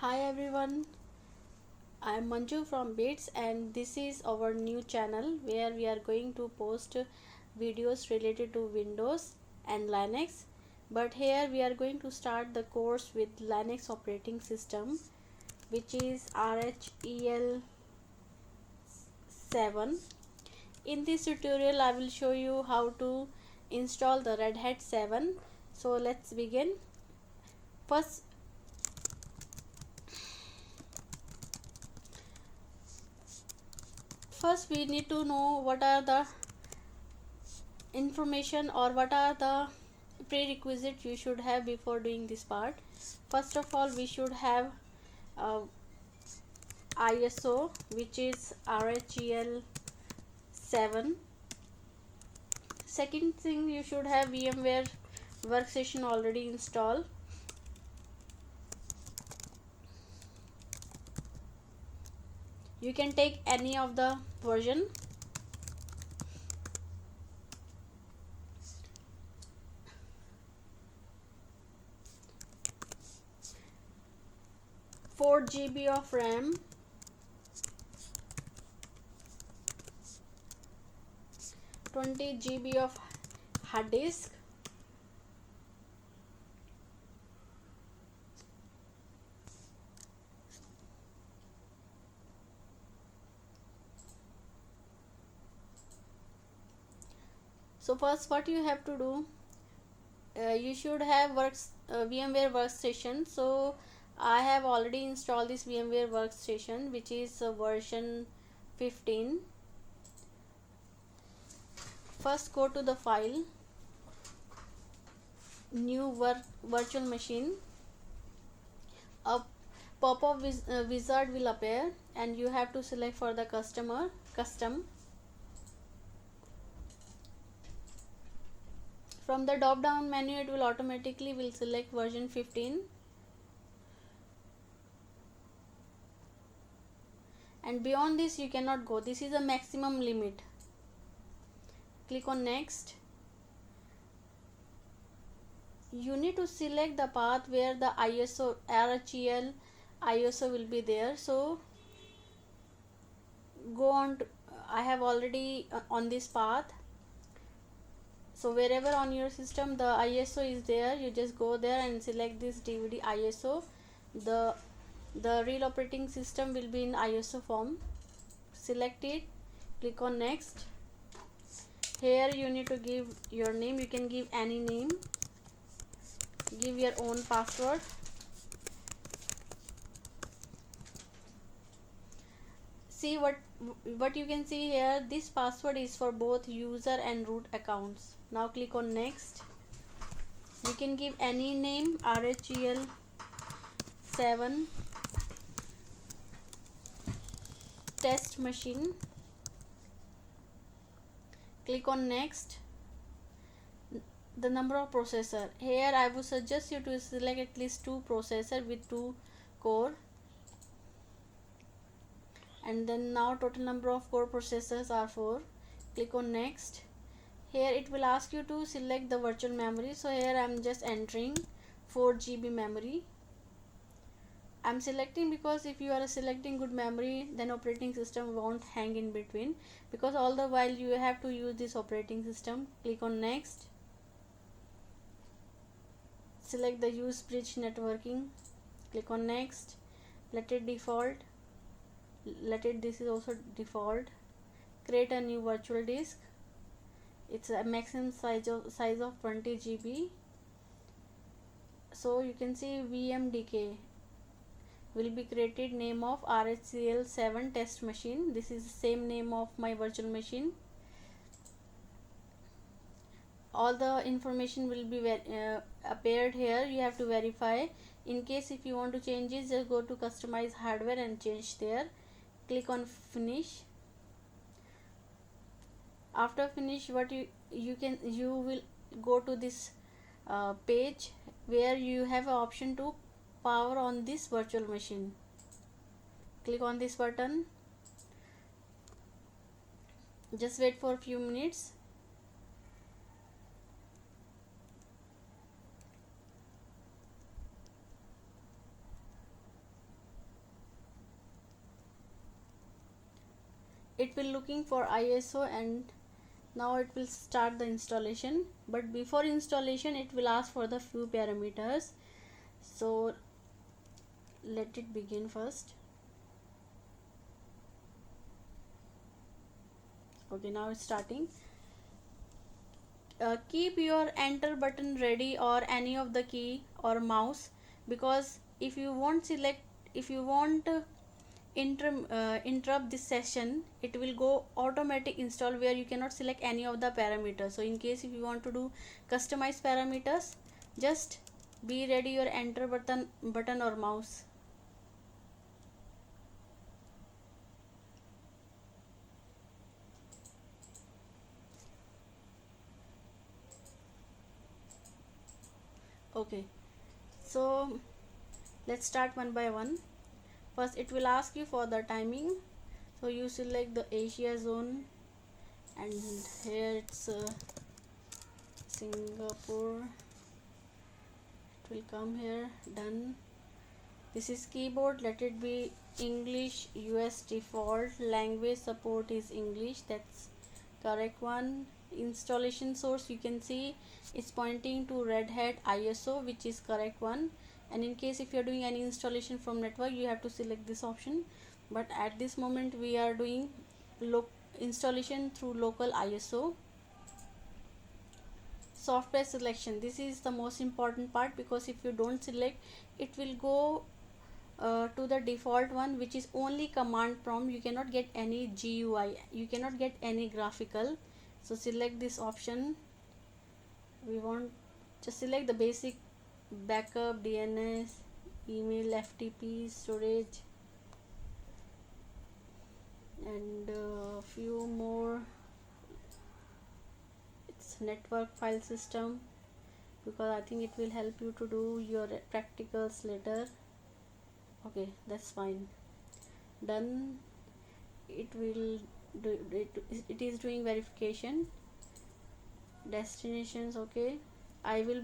Hi everyone, I am Manju from Bits and this is our new channel where we are going to post videos related to Windows and Linux. But here we are going to start the course with Linux operating system, which is RHEL 7. In this tutorial I will show you how to install the Red Hat 7. So let's begin. First First we need to know what are the information or what are the prerequisites you should have before doing this part. First of all, we should have uh, ISO, which is RHEL 7. Second thing, you should have VMware workstation already installed. You can take any of the version. Four GB of RAM, 20 GB of hard disk, so first what you have to do, you should have VMware workstation. So I have already installed this VMware workstation, which is version 15. First go to the file, new virtual machine. A pop-up wizard will appear and you have to select for the custom. From the drop down menu it will automatically select version 15, and beyond this you cannot go. This is a maximum limit. Click on next. You need to select the path where the ISO RHEL ISO will be there. So go on to, I have already on this path. So wherever on your system the ISO is there, you just go there and select this DVD ISO. The real operating system will be in ISO form. Select it, click on next. Here you need to give your name. You can give any name, give your own password. See what you can see here. This password is for both user and root accounts. Now click on next. You can give any name, RHEL 7 test machine. Click on next. The number of processor, here I would suggest you to select at least 2 processor with 2 core. And then now total number of core processors are 4. Click on next. Here it will ask you to select the virtual memory. So here I am just entering 4 GB memory. I am selecting because if you are selecting good memory, then operating system won't hang in between, because all the while you have to use this operating system. Click on next. Select the use bridge networking. Click on next. Let it default. This is also default. Create a new virtual disk. It's a maximum size of 20 GB. So you can see VMDK will be created, name of RHEL 7 test machine. This is the same name of my virtual machine. All the information will be appeared here. You have to verify. In case if you want to change it, just go to customize hardware and change there. Click on finish. After finish, what you will go to this page where you have an option to power on this virtual machine. Click on this button. Just wait for a few minutes. it will looking for ISO, and now it will start the installation. But before installation it will ask for the few parameters, so let it begin first. Okay, now it's starting. Keep your enter button ready, or any of the key or mouse, because if you want interrupt this session, it will go automatic install where you cannot select any of the parameters. So in case if you want to do customize parameters, just be ready your enter button or mouse. Okay, so let's start one by one. First it will ask you for the timing, so you select the Asia zone, and here it's Singapore. It will come here. Done. This is keyboard, let it be English. US default language support is English, that's correct one. Installation source, you can see it's pointing to Red Hat ISO, which is correct one. And in case if you're doing any installation from network, you have to select this option, but at this moment we are doing installation through local ISO. Software selection, this is the most important part, because if you don't select, it will go to the default one, which is only command prompt. You cannot get any GUI, you cannot get any graphical. So select this option. We want just select the basic backup, DNS, email, FTP, storage, and a few more. It's network file system, because I think it will help you to do your practicals later. Okay, that's fine. Done. It will do it is doing verification. Destinations, okay. I will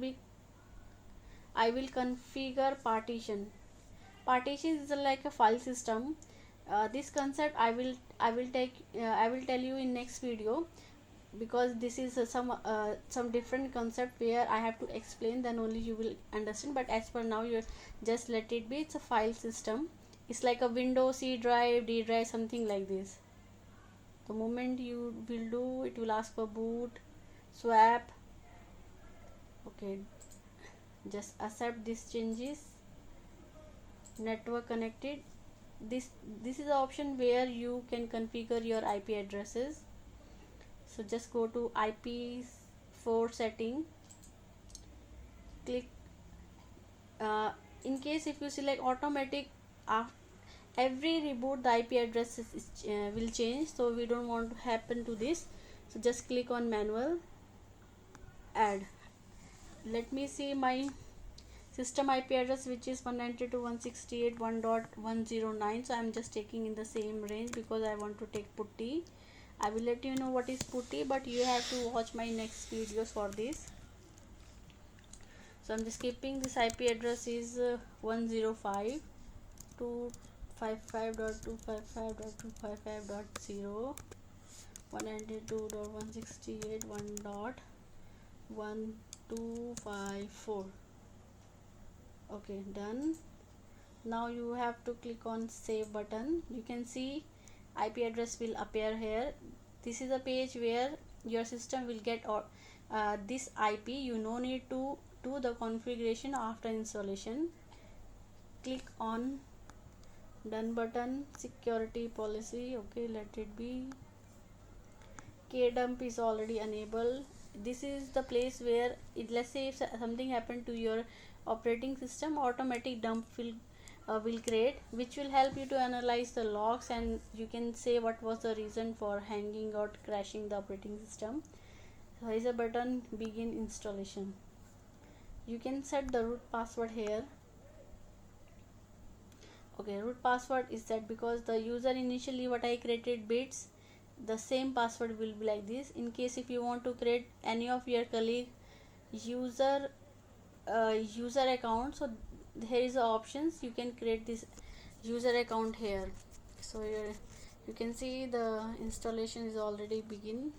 configure partition. Partition is like a file system. This concept I will tell you in next video, because this is some different concept where I have to explain, then only you will understand. But as per now, you just let it be. It's a file system. It's like a Windows C drive, D drive, something like this. The moment you will do, it will ask for boot, swap. Okay, just accept these changes. Network connected. This is the option where you can configure your IP addresses. So just go to IP4 setting, click in case if you select automatic, every reboot the IP address will change, so we don't want to happen to this. So just click on manual, add. Let me see my system IP address, which is 192.168.1.109. so I'm just taking in the same range because I want to take putty. I will let you know what is putty, but you have to watch my next videos for this. So I'm just keeping this IP address is 105.255.255.255.0 192.168.1.254. okay, done. Now you have to click on save button. You can see IP address will appear here. This is a page where your system will get this IP. You no need to do the configuration after installation. Click on done button. Security policy, okay, let it be. KDump is already enabled. This is the place where let's say if something happened to your operating system, automatic dump will create, which will help you to analyze the logs, and you can say what was the reason for hanging or crashing the operating system. So there is a button, begin installation. You can set the root password here. Okay, root password is set because the user initially what I created bits, the same password will be like this. In case if you want to create any of your colleague user account, so here is the options. You can create this user account here. So You can see the installation is already begin.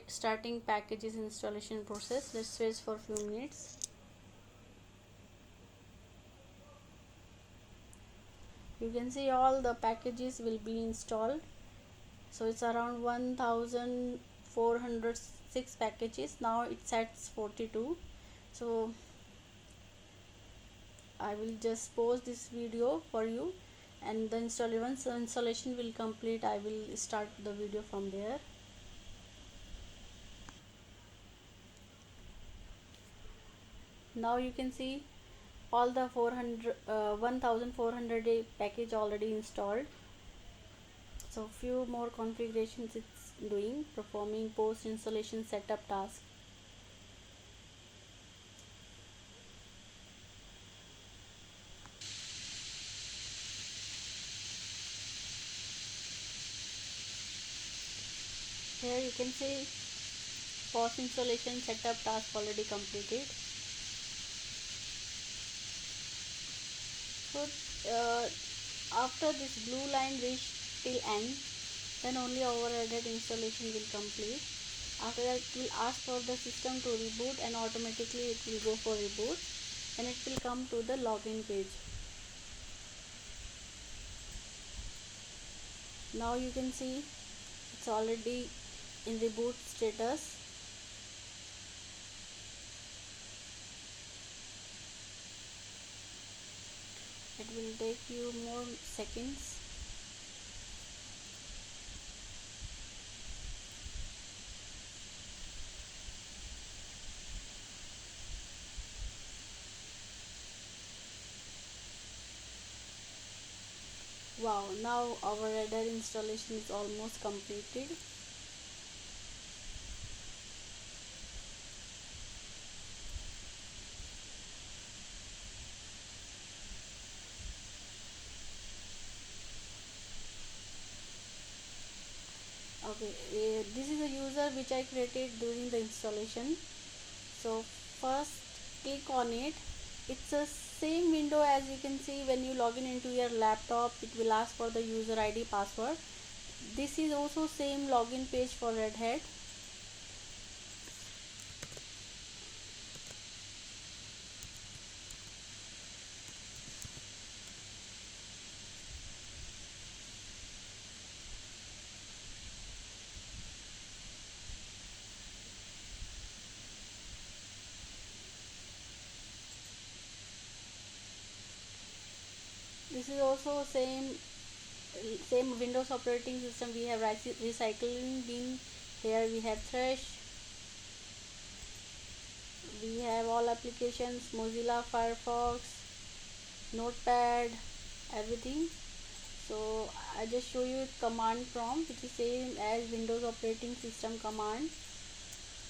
Starting packages installation process. Let's wait for few minutes. You can see all the packages will be installed. So it's around 1406 packages. Now it's at 42. So I will just pause this video for you, and the once the installation will complete, I will start the video from there. Now you can see all the 1400 package already installed. So few more configurations it's doing, performing post installation setup task. Here you can see post installation setup task already completed. So after this blue line reach till end, then only overheaded installation will complete. After that, it will ask for the system to reboot, and automatically it will go for reboot, and it will come to the login page. Now you can see it's already in reboot status. It will take few more seconds. Wow, now our Red Hat installation is almost completed. Okay, this is a user which I created during the installation. So first click on it. It's a same window as you can see when you log in into your laptop. It will ask for the user ID password. This is also same login page for Red Hat. This is also same Windows operating system. We have recycling bin. Here we have Thresh. We have all applications, Mozilla, Firefox, Notepad, everything. So I just show you command prompt, which is same as Windows operating system command.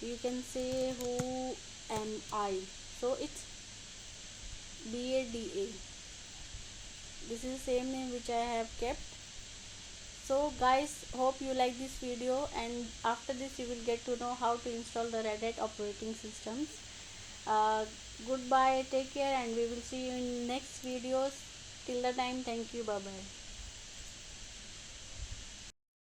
You can say who am I. So it's BADA. This is the same name which I have kept. So guys, hope you like this video, and after this you will get to know how to install the Red Hat operating systems. Goodbye, take care, and we will see you in next videos. Till the time, thank you, bye bye.